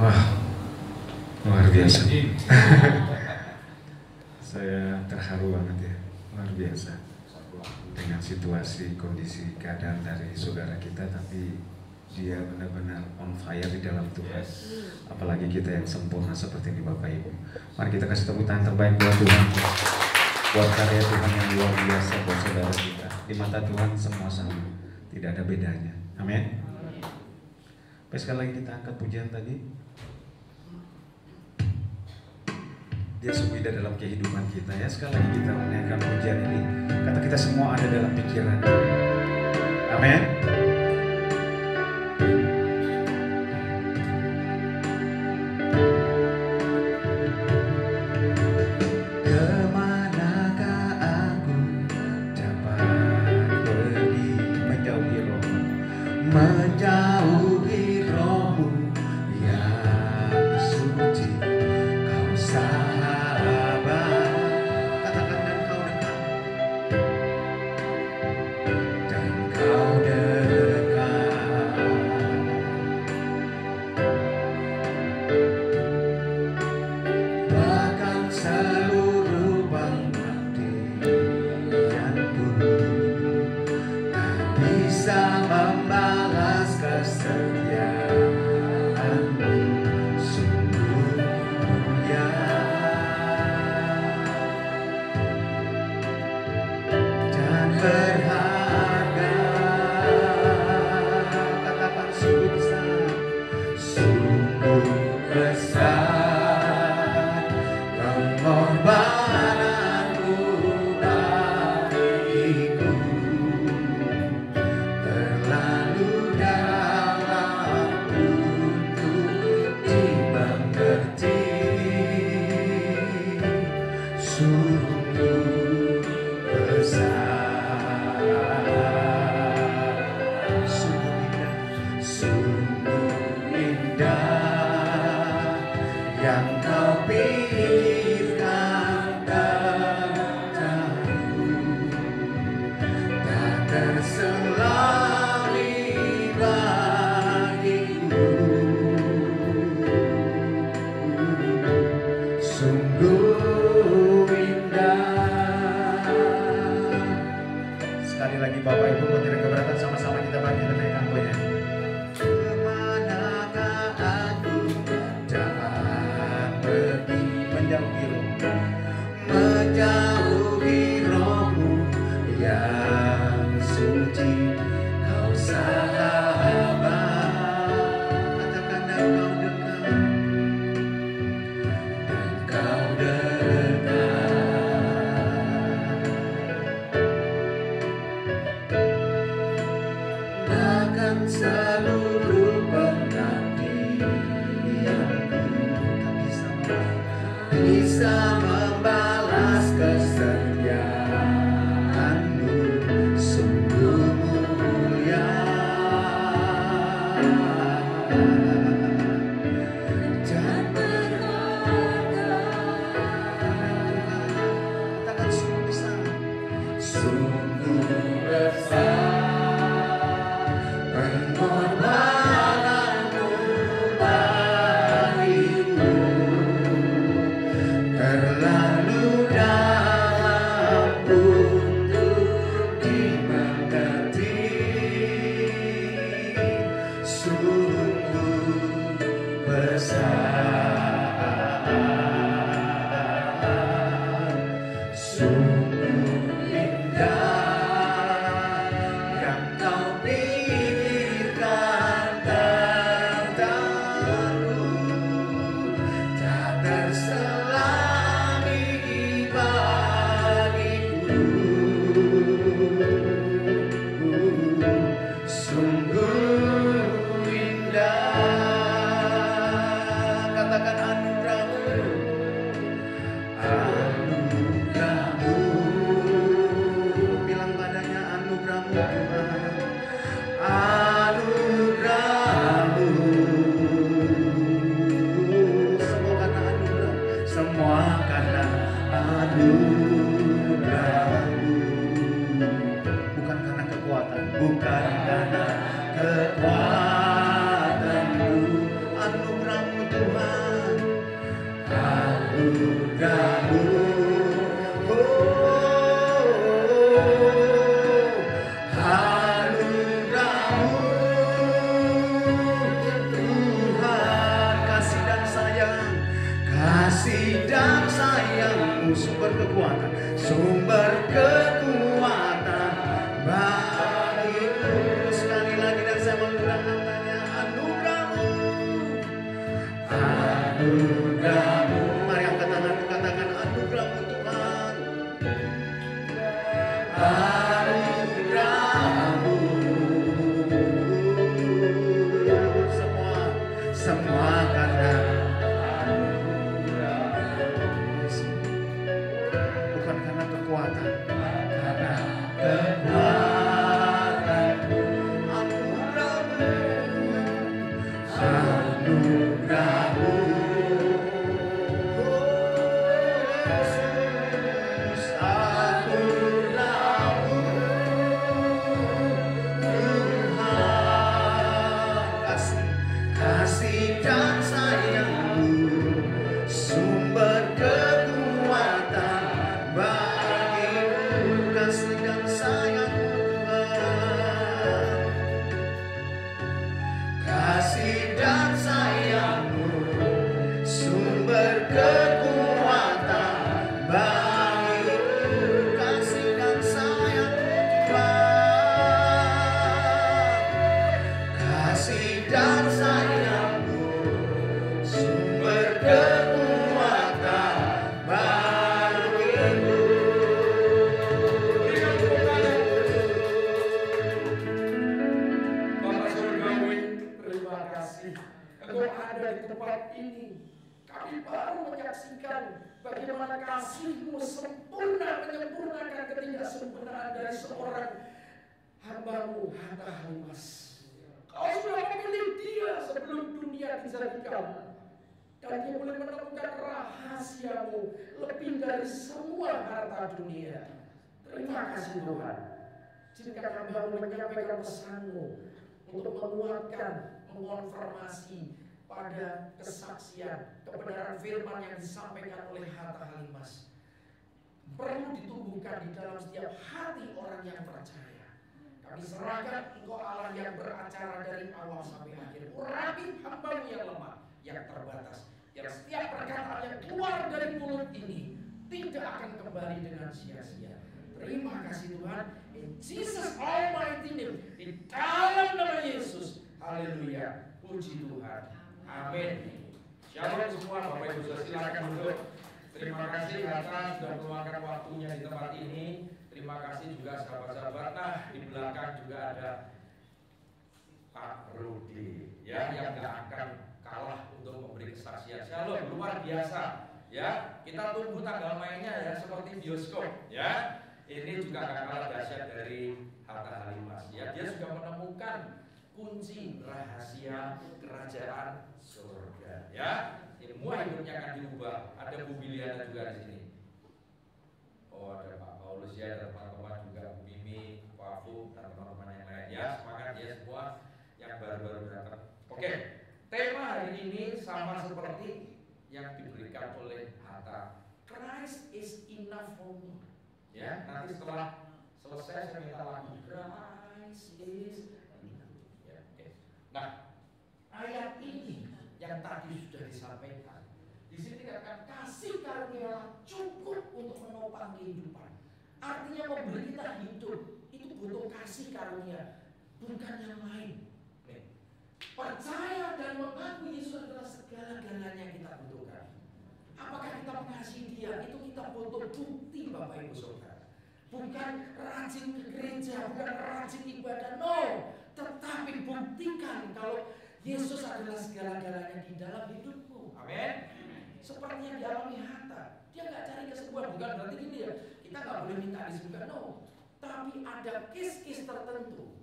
Wah, luar biasa. Saya terharu banget ya, luar biasa. Dengan situasi, kondisi, keadaan dari saudara kita, tapi dia benar-benar on fire di dalam Tuhan. Apalagi kita yang sempurna seperti ini Bapak Ibu. Mari kita kasih tepuk tangan terbaik buat Tuhan, buat karya Tuhan yang luar biasa buat saudara kita. Di mata Tuhan semua sama, tidak ada bedanya. Amin. Sekali lagi kita angkat pujian tadi. Dia sungguh indah dalam kehidupan kita ya. Sekali lagi kita menaikkan pujian ini. Kata kita semua ada dalam pikiran. Amin. Kemanakah aku dapat pergi menjauhi rohmu, menjauhi rohmu yang suci. Kau sahabat, katakan dan kau dekat, bahkan seluruh pengabdianku tak bisa membalas kesetiaanmu. Sungguh ya, dan berharga. Katakan sungguh besar, sungguh besar pengorbananmu bagiku, terlalu dalam untuk dimengerti. Sungguh besar, sungguh indah yang kau pikirkan tentangku, tak terselami bagiku. Sungguh indah karena kekuatanmu, anugerahmu Tuhan, anugerahmu, anugerahmu Tuhan, kasih dan sayangmu, sumber kekuatan bagiku. Sekali lagi dan saya mengulang namanya, anugerahmu, anugerahmu. Mari angkat tanganmu, katakan anugerahmu Tuhan, anugerahmu. Semua karena bukan karena kekuatan, karena kekuatanmu, anugerahmu, anugerahmu, Yesus, anugerahmu Tuhan, kasih dan sayangmu, sumber kekuatan bagiku, kasih dan sayangmu Tuhan, kasih dan sayangmu, sumber kekuatan bagiku, kasih dan sayangmu Tuhan, kasih dan sayangmu, sumber kekuatan bagiku. Bapak Surgawi, terima kasih Engkau ada di tempat ini. Kami baru menyaksikan bagaimana kasih-Mu sempurna menyempurnakan ketidaksempurnaan dari seorang hamba-Mu, Hatta Halimas. Kau sudah memilih dia sebelum dunia dijadikan, dan dia boleh menemukan rahasia-Mu lebih dari semua harta dunia. Terima kasih Tuhan. Jika hamba-Mu menyampaikan pesan-Mu untuk menguatkan, mengonfirmasi pada kesaksian kebenaran firman yang disampaikan oleh Hatta Halimas, perlu ditumbuhkan di dalam setiap hati orang yang percaya. Kami serahkan Engkau Allah yang beracara dari awal sampai akhir. Urapi hamba-Mu yang lemah, yang terbatas, yang setiap perkataan yang keluar dari mulut ini tidak akan kembali dengan sia-sia. Terima kasih Tuhan, in Jesus Almighty name, di dalam nama Yesus. Haleluya, puji Tuhan, amin. Shalom semua, Bapak Ibu silakan duduk. Terima kasih Hatta sudah meluangkan waktunya di tempat ini. Terima kasih juga sahabat-sahabat. Nah, di belakang juga ada Pak Rudi, ya, yang gak akan kalah untuk memberi kesaksian. Shalom, luar biasa, ya. Kita tunggu tanggal mainnya ya, seperti bioskop, ya. Ini juga gak kalah dahsyat dari Hatta Halimas, ya. Dia sudah menemukan kunci rahasia kerajaan surga, ya. Semua hidupnya akan diubah. Ada Bu Biliana juga di sini. Oh, ada Pak Paulus ya, ada teman-teman juga, Bu Mimi, Pak Afu, dan teman-teman yang lain. Ya, semangat ya semua yang baru-baru datang. Oke, tema hari ini sama seperti yang diberikan oleh Hatta. Christ is enough for me. Ya, nanti setelah selesai saya minta lagu Christ is enough. Ya, oke. Nah, ayat ini yang tadi sudah disampaikan. Di sini dikatakan kasih karunia cukup untuk menopang kehidupan. Artinya memberi kita hidup itu butuh kasih karunia, bukan yang lain. Percaya dan mengaku Yesus adalah segala-galanya yang kita butuhkan. Apakah kita mengasihi Dia? Itu kita butuh bukti, Bapak Ibu Saudara. Bukan rajin ke gereja, bukan rajin ibadah, no. Tetapi buktikan kalau Yesus adalah segala-galanya di dalam hidupmu. Amin. Seperti yang dialami Hatta, dia nggak cari kesembuhan. Bukan berarti gini ya, kita nggak boleh minta disembuhkan, no. Tapi ada kes-kes tertentu.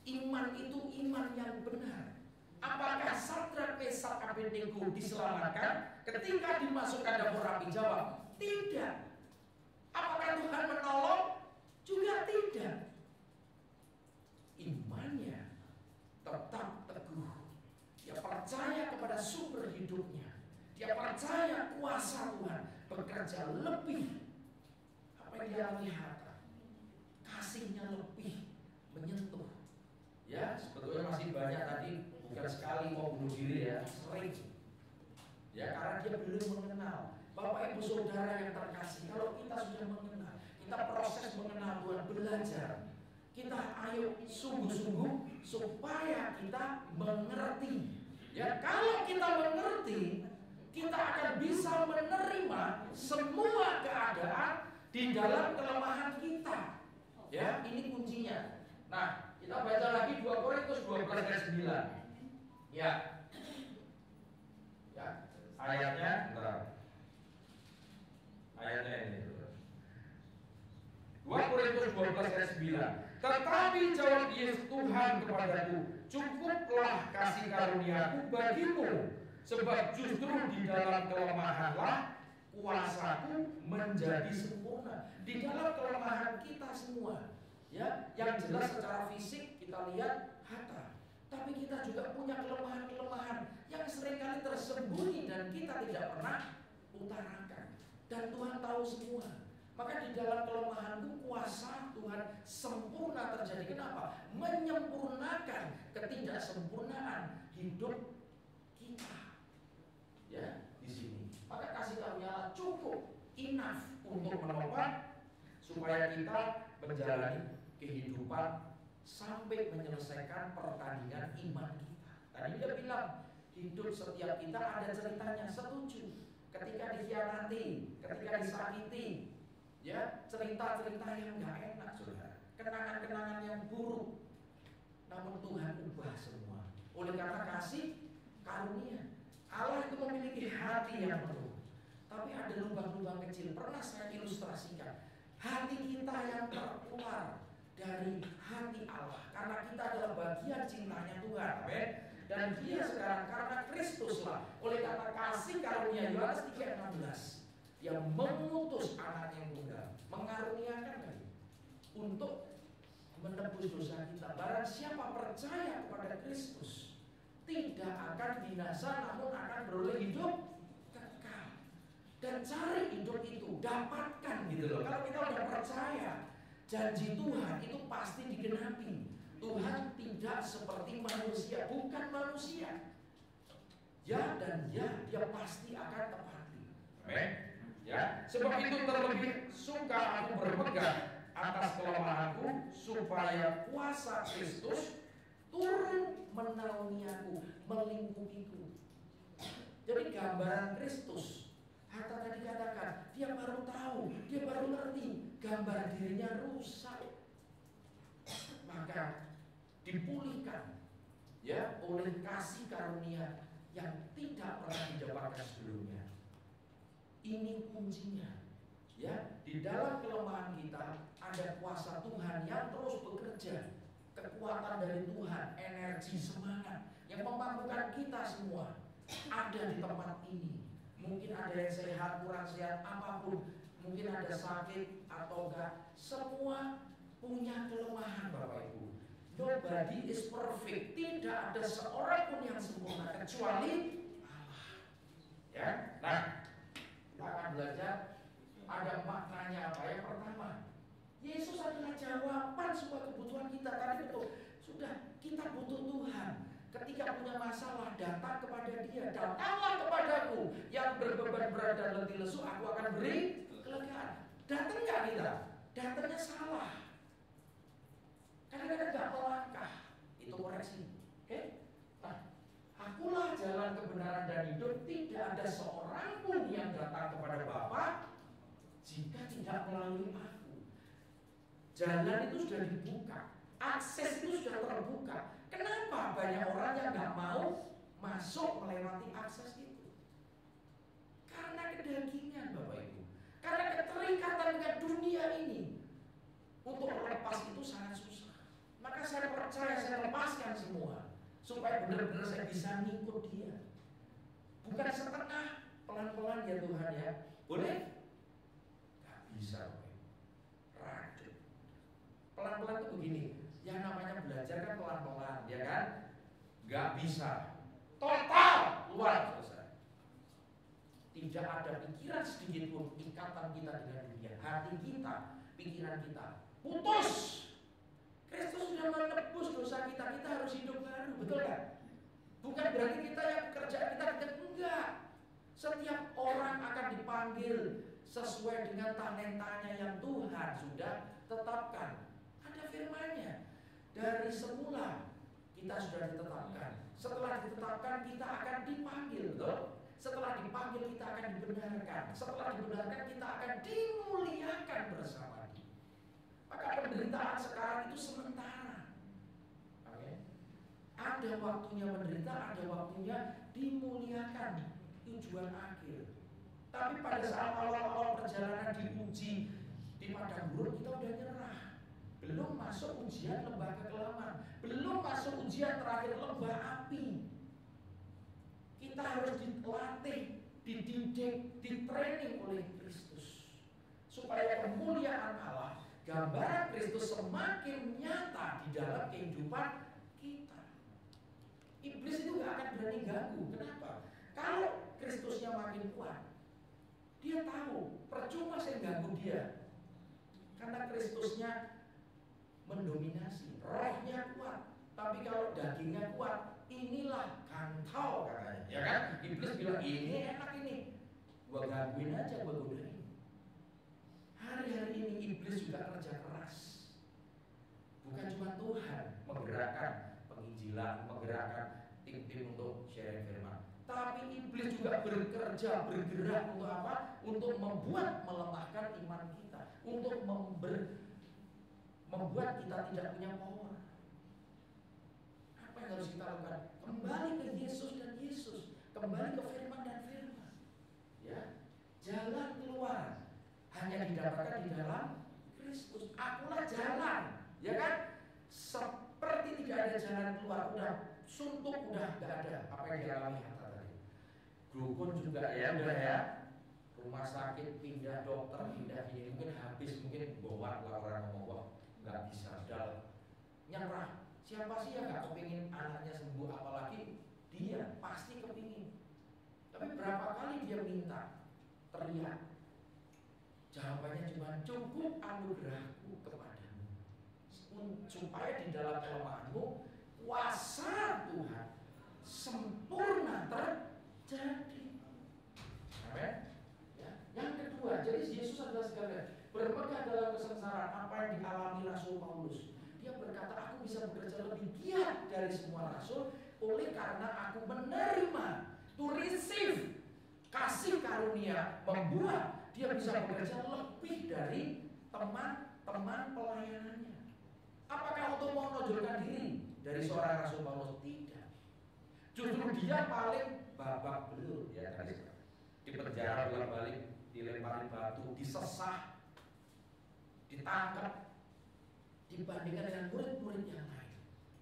Iman itu iman yang benar. Apakah Sadrak, Mesak, Abednego diselamatkan ketika dimasukkan dapur api? Jawab, tidak. Apakah Tuhan menolong? Juga tidak. Iman bekerja lebih. Apa yang dialami Hatta? Kasihnya lebih menyentuh. Ya, sebetulnya masih banyak tadi, bukan sekali mau bunuh diri ya, sering. Ya, karena dia belum mengenal. Bapak Ibu Saudara yang terkasih, kalau kita sudah mengenal, kita proses mengenal Tuhan, belajar. Kita ayo sungguh-sungguh supaya kita mengerti. Ya, kalau kita mengerti, kita akan bisa menerima semua keadaan di dalam kelemahan kita. Ya, ini kuncinya. Nah, kita baca lagi 2 Korintus 12 ayat 9. Ya. Ya, ayatnya bentar. Ayatnya ini. 2 Korintus 12 ayat 9. Tetapi jawab Yesus Tuhan kepadaku, cukuplah kasih karuniaku bagimu, sebab justru di dalam kelemahanlah kuasaku menjadi sempurna. Di dalam kelemahan kita semua, ya, yang jelas secara fisik kita lihat Hatta, tapi kita juga punya kelemahan-kelemahan yang seringkali tersembunyi dan kita tidak pernah utarakan. Dan Tuhan tahu semua. Maka di dalam kelemahanku kuasa Tuhan sempurna terjadi. Kenapa? Menyempurnakan ketidaksempurnaan hidup kita. Ya, di sini. Maka kasih karunia cukup, enough untuk menopang supaya kita menjalani kehidupan sampai menyelesaikan pertandingan iman kita. Tadi dia bilang hidup setiap kita ada ceritanya. Setuju. Ketika dikhianati, ketika disakiti, ya, cerita-cerita yang gak enak, saudara, kenangan-kenangan yang buruk. Namun Tuhan ubah semua oleh karena kasih karunia. Allah itu memiliki hati yang penuh, tapi ada lubang-lubang kecil. Pernah saya ilustrasikan, hati kita yang terkeluar dari hati Allah, karena kita adalah bagian cintanya Tuhan. Amin. Dan dia sekarang karena Kristuslah, oleh karena kasih karunia, Yohanes 3:16, dia mengutus anak yang tunggal, mengaruniakan kami untuk menebus dosa kita. Barang siapa percaya kepada Kristus tidak akan binasa, namun akan beroleh hidup kekal. Dan cari hidup itu, dapatkan gitu loh. Kalau kita udah percaya, janji Tuhan itu pasti digenapi. Tuhan tidak seperti manusia, bukan manusia. Ya dan ya, dia pasti akan tepati. Amin. Ya, sebab itu terlebih suka aku berpegang atas kelemahanku, supaya kuasa Kristus turun menaungi aku, melingkupiku. Jadi gambaran Kristus, Hatta tadi katakan, dia baru tahu, dia baru ngerti, gambar dirinya rusak. Maka dipulihkan, ya, oleh kasih karunia yang tidak pernah didapatkan sebelumnya. Ini kuncinya, ya. Di dalam kelemahan kita ada kuasa Tuhan yang terus bekerja, kekuatan dari Tuhan, energi, semangat yang memampukan kita semua ada di tempat ini. Mungkin ada yang sehat, kurang sehat, apapun, mungkin ada sakit atau enggak, semua punya kelemahan, Bapak Ibu. Nobody is perfect. Tidak ada seorang pun yang sempurna kecuali Allah. Ya, nah, kita akan belajar ada maknanya apa. Yang pertama, Yesus adalah jawaban semua kebutuhan kita. Tadi betul, sudah kita butuh Tuhan. Ketika punya masalah, datang kepada Dia. Datanglah kepadaku yang berbeban berat dan letih lesu, aku akan beri kelegaan. Datang nggak kita? Datangnya salah. Kadang-kadang gak melangkah. Itu koreksi. Oke? Nah, akulah jalan kebenaran dan hidup. Tidak ada seorang pun yang datang kepada Bapa jika tidak melalui aku. Jalan itu sudah dibuka, akses itu sudah terbuka. Kenapa banyak orang yang gak mau masuk melewati akses itu? Karena kedagingan, Bapak Ibu. Karena keterikatan dengan dunia ini. Untuk lepas itu sangat susah. Maka saya percaya, saya lepaskan semua supaya benar-benar saya bisa ngikut Dia. Bukan setengah, pelan-pelan ya Tuhan ya. Boleh? Gak bisa, rajut. Pelan-pelan itu begini, yang namanya belajar kan pelan-pelan, ya kan? Gak bisa total luar selesai. Tidak ada pikiran sedikit pun ikatan kita dengan dunia. Hati kita, pikiran kita putus. Kristus sudah menebus dosa kita, kita harus hidup baru, betul kan? Bukan berarti kita yang pekerjaan kita enggak. Setiap orang akan dipanggil sesuai dengan talentanya yang Tuhan sudah tetapkan. Ada firman-Nya. Dari semula kita sudah ditetapkan. Setelah ditetapkan kita akan dipanggil, betul? Setelah dipanggil kita akan dibenarkan. Setelah dibenarkan kita akan dimuliakan bersama Dia. Maka penderitaan sekarang itu sementara. Oke? Ada waktunya menderita, ada waktunya dimuliakan, tujuan akhir. Tapi pada saat awal-awal perjalanan diuji di padang gurun, kita udah nyerah. Belum masuk ujian lembah kekelaman, belum masuk ujian terakhir lembah api. Kita harus dilatih, dididik, ditraining oleh Kristus supaya kemuliaan Allah, gambaran Kristus semakin nyata di dalam kehidupan kita. Iblis itu gak akan berani ganggu. Kenapa? Kalau Kristusnya makin kuat, dia tahu percuma saya ganggu dia, karena Kristusnya mendominasi, rohnya kuat. Tapi kalau dagingnya kuat, inilah kantau katanya, ya kan? Iblis bilang ini enak ini, gua gangguin aja, gua godain. Hari-hari ini iblis juga kerja keras. Bukan cuma Tuhan menggerakkan penginjilan, menggerakkan tim-tim untuk sharing firman, tapi iblis juga bekerja, bergerak untuk apa? Untuk membuat melemahkan iman kita, untuk membuat kita tidak punya power. Apa yang harus kita lakukan? Kembali ke Yesus dan Yesus, kembali ke firman dan firman. Ya, jalan keluar hanya didapatkan di dalam Kristus. Akulah jalan, ya kan? Seperti tidak ada jalan keluar, udah suntuk, udah gak ada. Apa yang dialami Hatta tadi? Glukon juga ya, udah ya. Rumah sakit, pindah dokter, pindah ini, mungkin habis, mungkin bawa orang ngomong, wah nggak bisa, dal, nyerah. Siapa sih yang nggak kepingin anaknya sembuh, apalagi dia pasti kepingin. Tapi berapa kali dia minta, teriak, jawabannya cuma cukup anugerahku kepadamu, supaya di dalam kelemahanmu kuasa Tuhan sempurna terjadi. Amin. Ya. Yang kedua, jadi Yesus adalah segala, bermegah dalam kesengsaraan. Apa yang dialami Rasul Paulus? Dia berkata, aku bisa bekerja lebih giat dari semua rasul, oleh karena aku menerima, to receive, kasih karunia, membuat dia bisa bekerja lebih dari teman-teman pelayanannya. Apakah untuk menonjolkan diri dari seorang Rasul Paulus? Tidak. Justru dia paling babak belur, ya tadi di penjara bolak-balik, dilemparin batu, disesah, ditangkap, dibandingkan dengan murid-murid yang lain.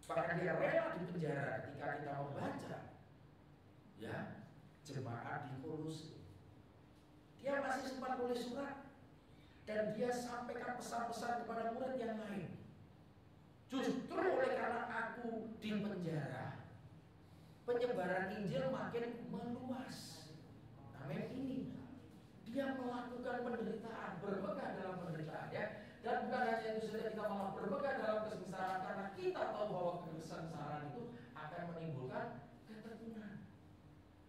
Bahkan dia rela di penjara ketika kita membaca, ya, jemaat di Kolose. Dia masih sempat nulis surat dan dia sampaikan pesan-pesan kepada murid yang lain. Justru oleh karena aku di penjara, penyebaran Injil makin meluas. Amin. Ini dia melakukan penderitaan, bermegah dalam penderitaan, ya. Dan bukan hanya itu saja, kita malah bermegah dalam kesengsaraan karena kita tahu bahwa kesengsaraan itu akan menimbulkan ketekunan.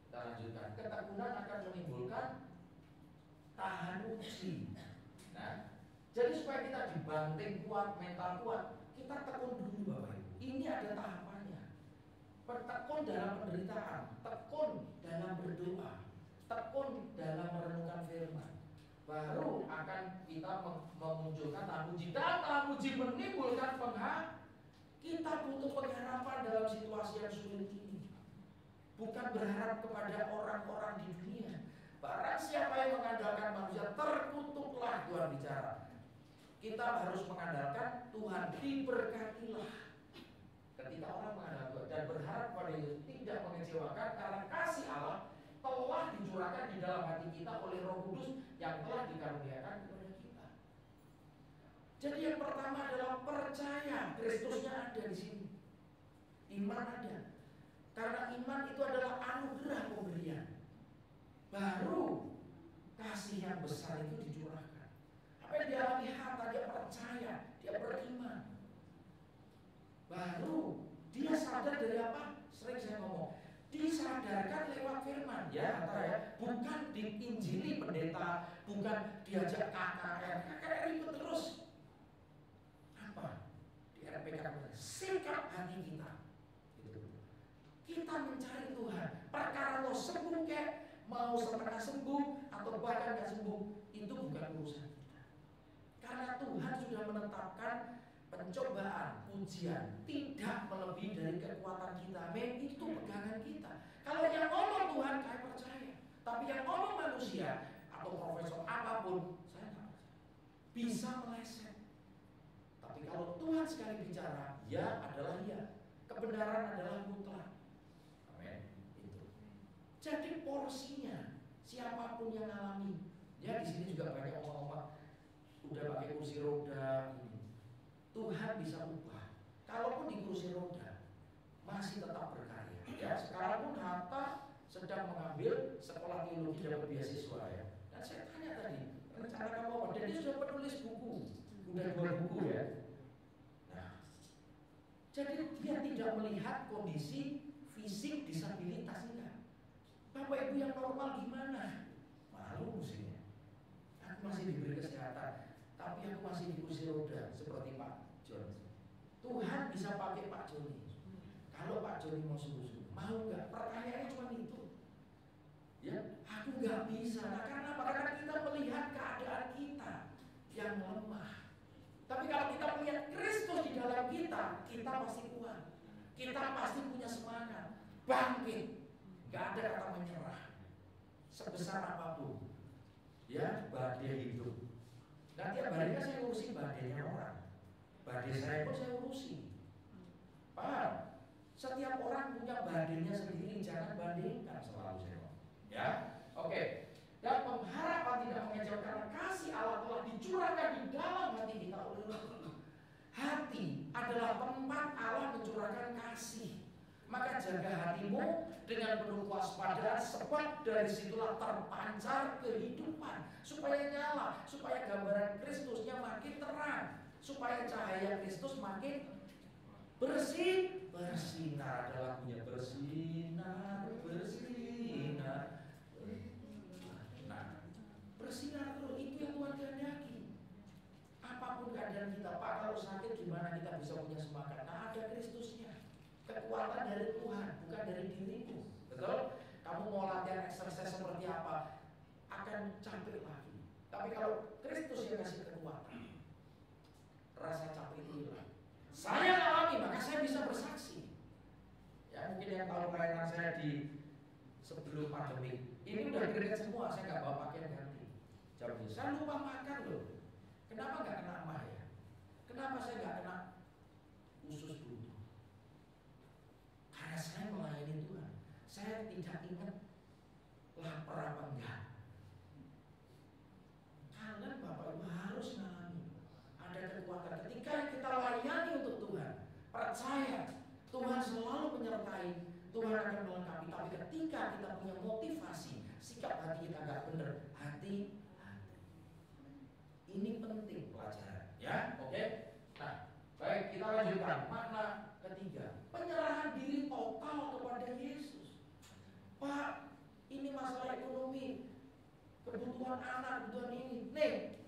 Kita lanjutkan, ketekunan akan menimbulkan tahan uji. Nah, jadi supaya kita dibanting kuat, mental kuat, kita tekun dulu Bapak Ibu. Ini ada tahapannya. Bertekun dalam penderitaan, tekun dalam berdoa, tekun dalam merenungkan firman, baru akan kita memunculkan tahan uji. Dan tahan uji menimbulkan kita butuh pengharapan dalam situasi yang sulit ini. Bukan berharap kepada orang-orang di dunia. Barang siapa yang mengandalkan manusia, terkutuklah, Tuhan bicara. Kita harus mengandalkan Tuhan, diberkatilah. Ketika orang mengandalkan Tuhan dan berharap pada Yesus, tidak mengecewakan, karena kasih Allah telah dicurahkan di dalam hati kita oleh Roh Kudus yang telah dikaruniakan kepada kita. Jadi yang pertama adalah percaya Kristusnya ada di sini. Iman ada. Karena iman itu adalah anugerah pemberian. Baru kasih yang besar itu dicurahkan. Apa yang dialami Hatta, dia percaya, dia beriman. Baru dia sadar dari apa? Sering saya ngomong, disadarkan lewat firman, ya Hatta ya. Bukan diinjili pendeta, bukan diajak KKR. KKR ribut terus. Apa? Di RPK sikap hati kita. Kita mencari Tuhan. Perkara lo sembuh kek, mau setengah sembuh atau bahkan gak sembuh, itu bukan urusan kita. Karena Tuhan sudah menetapkan pencobaan, ujian tidak melebihi dari kekuatan kita. Itu pegangan kita. Kalau yang ngomong Tuhan, saya percaya. Tapi yang ngomong manusia atau profesor apapun, saya tidak percaya. Bisa meleset. Tapi kalau Tuhan sekali bicara, ya adalah ya. Kebenaran adalah mutlak. Amin. Itu. Jadi porsinya, siapapun yang alami. Ya di sini juga banyak orang-orang udah pakai kursi roda. Tuhan bisa ubah. Kalaupun di kursi roda masih tetap berkarya. Ya sekarang pun Hatta sedang mengambil sekolah teologi dapat beasiswa ya. Dan saya tanya tadi rencana kamu apa? Dan dia sudah penulis buku, udah 2 buku ya. Nah, jadi dia tidak melihat kondisi fisik disabilitas enggak. Bapak ibu yang normal gimana? Malu mestinya. Aku masih diberi kesehatan, tapi aku masih di kursi roda seperti Pak John. Tuhan bisa pakai Pak Joni. Kalau Pak Joni mau sembuh, mau nggak? Pertanyaannya cuma itu. Ya, aku nggak bisa. Nah, karena kita melihat keadaan kita yang lemah. Tapi kalau kita melihat Kristus di dalam kita, kita pasti kuat. Kita pasti punya semangat, bangkit. Gak ada kata menyerah. Sebesar apapun, ya badai hidup. Nah tiap harinya saya urusi badainya orang. Badai saya pun saya urusi. Paham? Setiap orang punya badainya sendiri, jangan bandingkan selalu saya. Ya, oke. Dan pengharapan tidak mengecewakan karena kasih Allah telah dicurahkan di dalam hati kita oleh Allah. Hati adalah tempat Allah mencurahkan kasih. Maka jaga hatimu dengan penuh kewaspadaan, sebab dari situlah terpancar kehidupan, supaya nyala, supaya gambaran Kristusnya makin terang, supaya cahaya Kristus makin bersinar. Adalah punya bersinar. Nah, bersinar terus, itu yang Tuhan kehendaki. Apapun keadaan kita, Pak, kalau sakit gimana kita bisa punya semangat? Nah, ada Kristusnya. Kekuatan dari Tuhan, bukan dari dirimu. Betul? Kamu mau latihan eksersis seperti apa, akan capek lagi. Tapi kalau Kristus yang kasih kekuatan, rasa capek itu hilang. Saya alami, maka saya bisa bersaksi. Ya mungkin yang tahu pelayanan saya di sebelum pandemi, ini udah keringat semua, saya nggak bawa pakaian ganti. Jawabnya, saya lupa makan loh. Kenapa nggak kena emah ya? Kenapa saya nggak kena usus buntu? Karena saya melayani Tuhan, saya tidak ingat lapar apa enggak. Kalian Bapak Ibu harus mengalami ada kekuatan ketika kita layani untuk Tuhan. Percaya Tuhan selalu menyertai, Tuhan akan melengkapi. Tapi ketika kita punya motivasi, sikap hati kita nggak benar, hati. Ini penting pelajaran, ya, oke? Nah, baik kita lanjutkan makna ketiga, penyerahan diri total kepada Yesus. Pak, ini masalah ekonomi, kebutuhan anak, kebutuhan ini. Nih,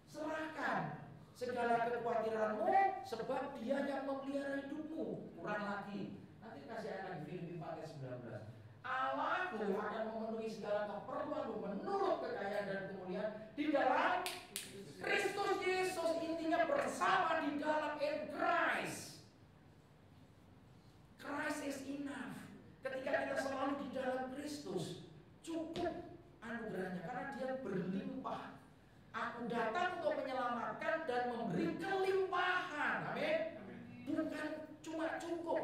serahkan segala kekhawatiranmu, sebab Dia yang memelihara hidupmu. Kurang lagi, nanti kasih ayat lagi Filipi 4:19. Allahku akan memenuhi segala keperluanmu menurut kekayaan dan kemuliaan di dalam Kristus Yesus. Intinya bersama di dalam in Christ. Christ is enough. Ketika kita selalu di dalam Kristus, cukup anugerahnya karena Dia berlimpah. Aku datang untuk menyelamatkan dan memberi kelimpahan. Amin. Bukan cuma cukup.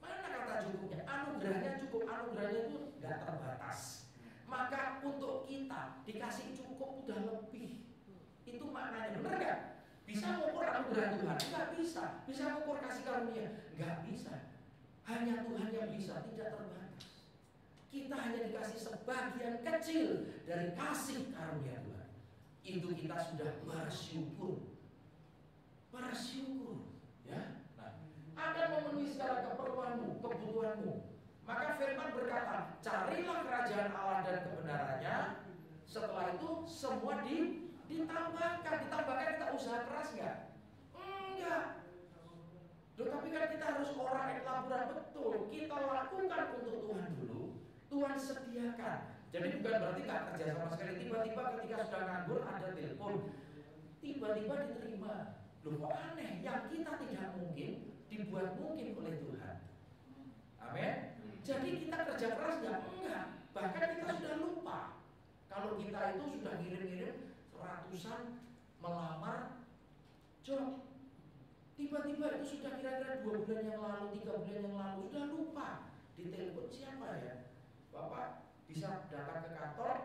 Mana kata cukupnya? Anugerahnya cukup. Anugerahnya itu gak terbatas. Maka untuk kita dikasih cukup udah lebih. Itu maknanya, benar gak? Bisa mengukur anugerah Tuhan? Gak bisa. Bisa mengukur kasih karunia? Gak bisa. Hanya Tuhan yang bisa, tidak terbatas. kita hanya dikasih sebagian kecil dari kasih karunia Tuhan, itu kita sudah bersyukur. Bersyukur, ya. Nah, akan memenuhi segala keperluanmu, kebutuhanmu. Maka firman berkata, carilah kerajaan Allah dan kebenarannya. Setelah itu semua ditambahkan. Kita usaha keras nggak? Enggak. Loh, tapi kan kita harus orang yang laburan betul. Kita lakukan untuk Tuhan dulu. Tuhan sediakan. Jadi bukan berarti nggak kerja sama sekali. Tiba-tiba ketika sudah nganggur ada telepon, tiba-tiba diterima. Loh, kok aneh? Yang kita tidak mungkin dibuat mungkin oleh Tuhan. Amin. Jadi kita kerja keras nggak? Enggak. Bahkan kita sudah lupa kalau kita itu sudah ngirim-ngirim ratusan melamar job. Tiba-tiba itu sudah kira-kira 2 bulan yang lalu, 3 bulan yang lalu, sudah lupa. Ditelepon siapa ya? Bapak bisa datang ke kantor,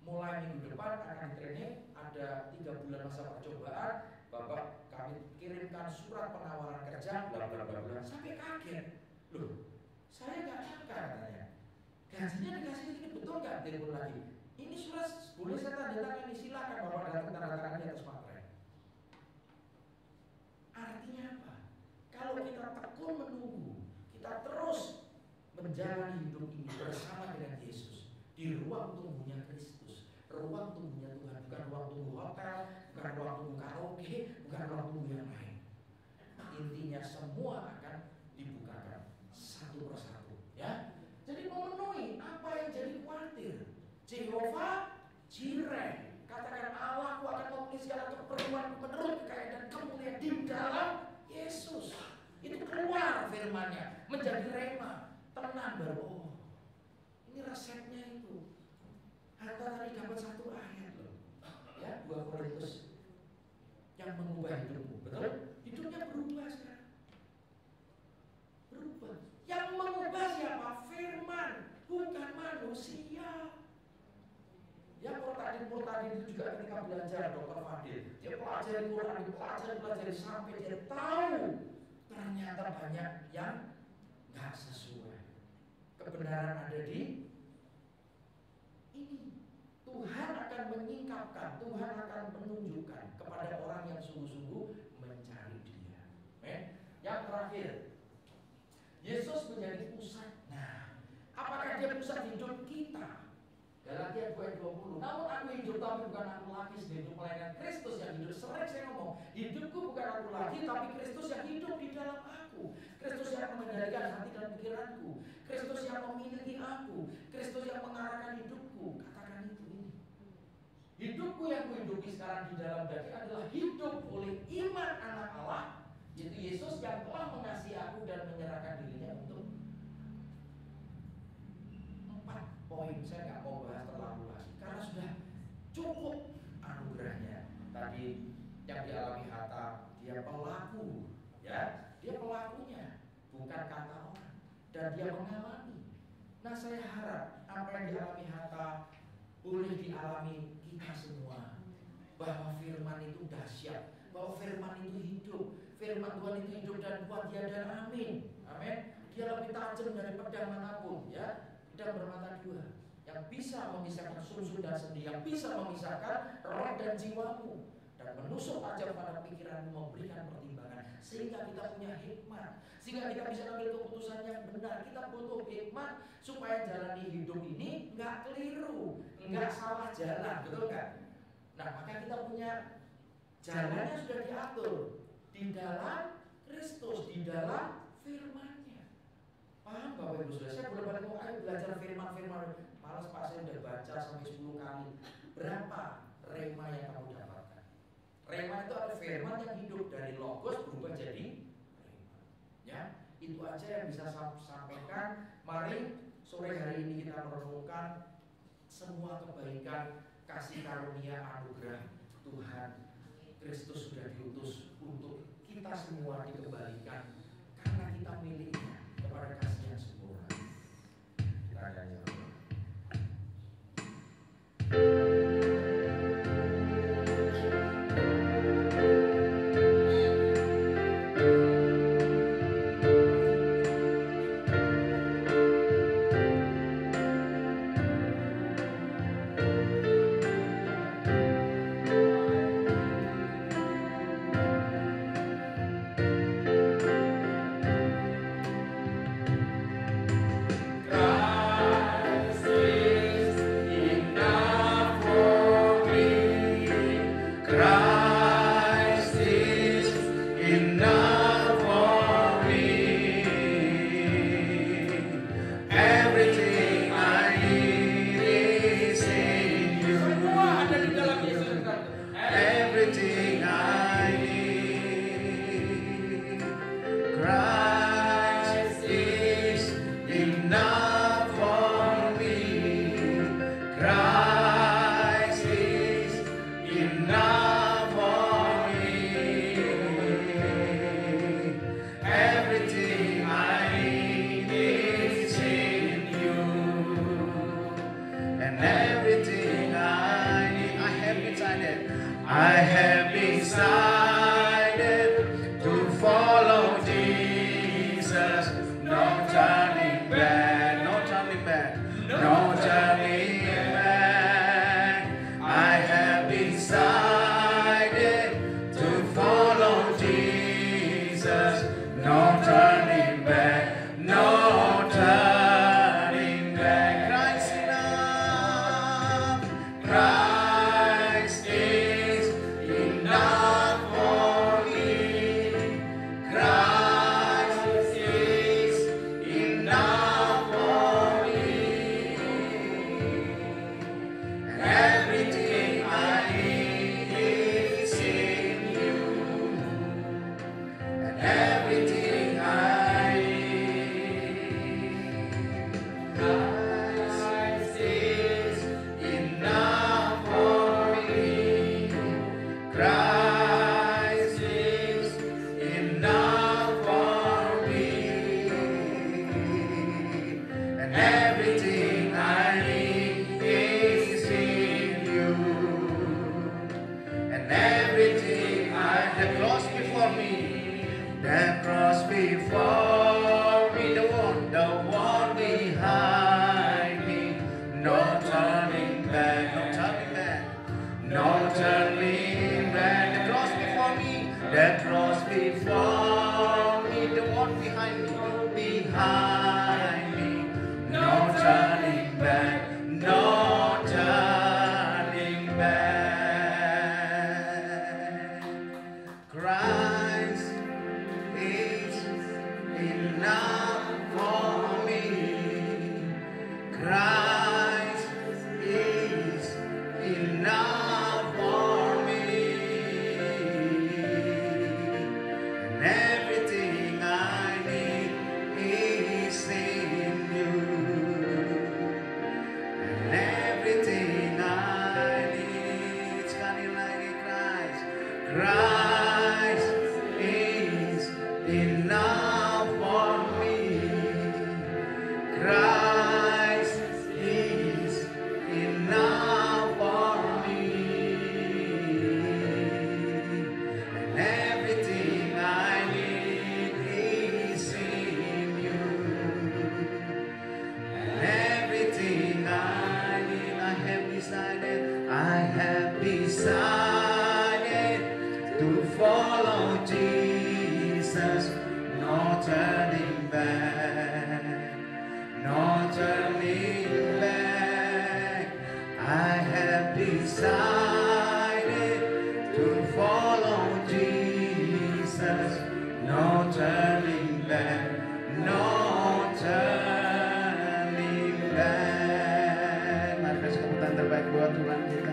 mulai minggu depan akan training, ada 3 bulan masa percobaan. Bapak kami kirimkan surat penawaran kerja, bla bla bla bla. Sampai kaget. Loh, saya nggak nyangka katanya. Gajinya dikasih sedikit, betul nggak? Telepon lagi. Ini surat boleh saya tanda tangan, silakan Bapak datang tanda tangan di atas materai. Artinya apa? Kalau kita tekun menunggu, kita terus menjalani hidup ini bersama dengan Yesus di ruang tunggunya Kristus, ruang tunggunya Tuhan, bukan ruang tunggu hotel, bukan ruang tunggu karaoke, bukan ruang tunggu yang lain. Intinya semua akan dibukakan satu persatu, ya. Jadi memenuhi apa yang jadi khawatir. Jehovah Jireh, katakan Allahku akan memenuhi segala keperluan menurut kekayaan dan kemuliaan di dalam Yesus. Itu keluar firman-Nya menjadi rema, tenang baru. Oh, ini resepnya itu. Hatta tadi dapat 1 ayat loh, ya, 2 Korintus yang mengubah hidupmu, betul? Hidupnya berubah sekarang. Berubah. Yang mengubah siapa? Firman, bukan manusia. Ya, Murtadin itu juga ketika belajar Dr. Fadil, dia pelajari Quran, pelajari sampai dia tahu ternyata banyak yang nggak sesuai. Kebenaran ada di ini. Tuhan akan menyingkapkan, Tuhan akan menunjukkan kepada orang yang sungguh-sungguh mencari Dia. Yang terakhir, Yesus menjadi pusat. Nah, apakah Dia pusat hidup kita? Galatia 2:20. Namun aku hidup tapi bukan aku lagi sendiri, melainkan Kristus yang hidup. Sering saya ngomong, hidupku bukan aku lagi, tapi Kristus yang hidup di dalam aku. Kristus yang mengendalikan hati dan pikiranku. Kristus yang memiliki aku. Kristus yang mengarahkan hidupku. Katakan itu ini. Hidupku yang kuhidupi sekarang di dalam daging adalah hidup oleh iman anak Allah, yaitu Yesus yang telah mengasihi aku dan menyerahkan dirinya untuk 4 poin. Saya nggak mau bahas terlalu lagi karena sudah cukup anugerahnya. Tadi yang dialami Hatta, dia pelaku, ya, dia pelakunya, bukan kata orang, dan dia mengalami. Nah, saya harap apa yang dialami Hatta boleh dialami kita semua, bahwa firman itu dahsyat, bahwa firman itu hidup, firman Tuhan itu hidup dan kuat, ya dan amin. Amin. Dia lebih tajam dari pedang manapun, ya, pedang bermata 2, yang bisa memisahkan sumsum dan sendi, yang bisa memisahkan roh dan jiwamu, dan menusuk tajam pada pikiranmu, memberikan pertimbangan, sehingga kita punya hikmat, sehingga kita bisa ambil keputusan yang benar. Kita butuh hikmat supaya jalani hidup ini nggak keliru, nggak salah jalan, betul kan? Nah, maka kita punya jalannya sudah diatur di dalam Kristus, di dalam firman-Nya. Paham Bapak Ibu Saudara? Saya boleh mau ayo belajar firman-firman. Malas Pak, saya udah baca sampai 10 kali. Berapa rema yang kamu dapatkan? Rema itu ada firman yang hidup dari logos berubah jadi rema. Ya, itu aja yang bisa saya sampaikan. Mari sore hari ini kita merenungkan semua kebaikan, kasih karunia, anugerah Tuhan. Kristus sudah diutus untuk kita semua dikembalikan karena kita miliknya kepada kasih yang sempurna. Kita nyanyi. have decided to follow Jesus. No turning back, no turning back, no turning back. I have decided to follow Jesus. No turning back, no turning back. Christ enough, Christ is enough for me. Christ is enough for me. And everything I need is in you. And everything I need. Christ is enough for me. Christ is enough for me. And everything I need is in you. And everything the cross before me, the cross before me, the one behind me. No turning back, no turning back, no turning back. The cross before me, the cross before me, the one behind me, behind me. No turning back, no turning back. Christ is enough for me. Christ is enough for me. And everything I need is in you. And everything I need, sekali lagi Christ. Christ is enough for me. Christ is enough for me. And everything I need is in you. And everything I need, I have decided to follow Jesus. No turning back, no turning back. I have decided to follow Jesus. No turning back, no turning back. Mari kasih keputusan terbaik buat Tuhan kita.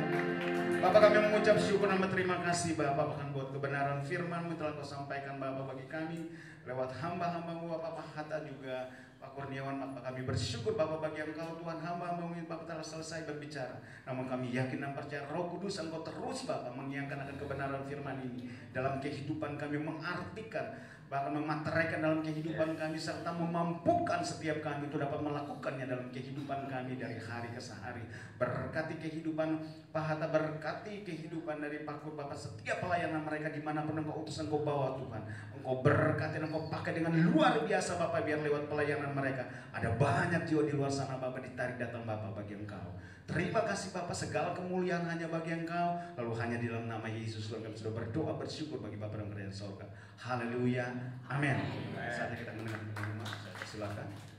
Bapak, kami mengucap syukur dan terima kasih Bapak, bahkan buat kebenaran firman-Mu telah Kau sampaikan Bapak bagi kami lewat hamba-hamba-Mu Bapak Hatta juga Pak Kurniawan. Bapak, kami bersyukur Bapak bagi Engkau Tuhan, hamba-hamba-Mu Bapak telah selesai berbicara. Namun kami yakin dan percaya Roh Kudus Engkau terus Bapak mengiangkan akan kebenaran firman ini dalam kehidupan kami, mengartikan, bahkan memateraikan dalam kehidupan kami, serta memampukan setiap kami untuk dapat melakukannya dalam kehidupan kami dari hari ke hari. Berkati kehidupan Pak Hatta, berkati kehidupan dari Pak Kur Bapak, setiap pelayanan mereka dimanapun Engkau utus, Engkau bawa Tuhan. Engkau berkati dan Engkau pakai dengan luar biasa Bapak, biar lewat pelayanan mereka ada banyak jiwa di luar sana Bapak ditarik datang Bapak bagi Engkau. Terima kasih Bapak, segala kemuliaan hanya bagi Engkau, lalu hanya di dalam nama Yesus Tuhan kami sudah berdoa bersyukur bagi Bapak dan kerajaan surga. Haleluya, amin. Saatnya kita mendengar firman. Silakan.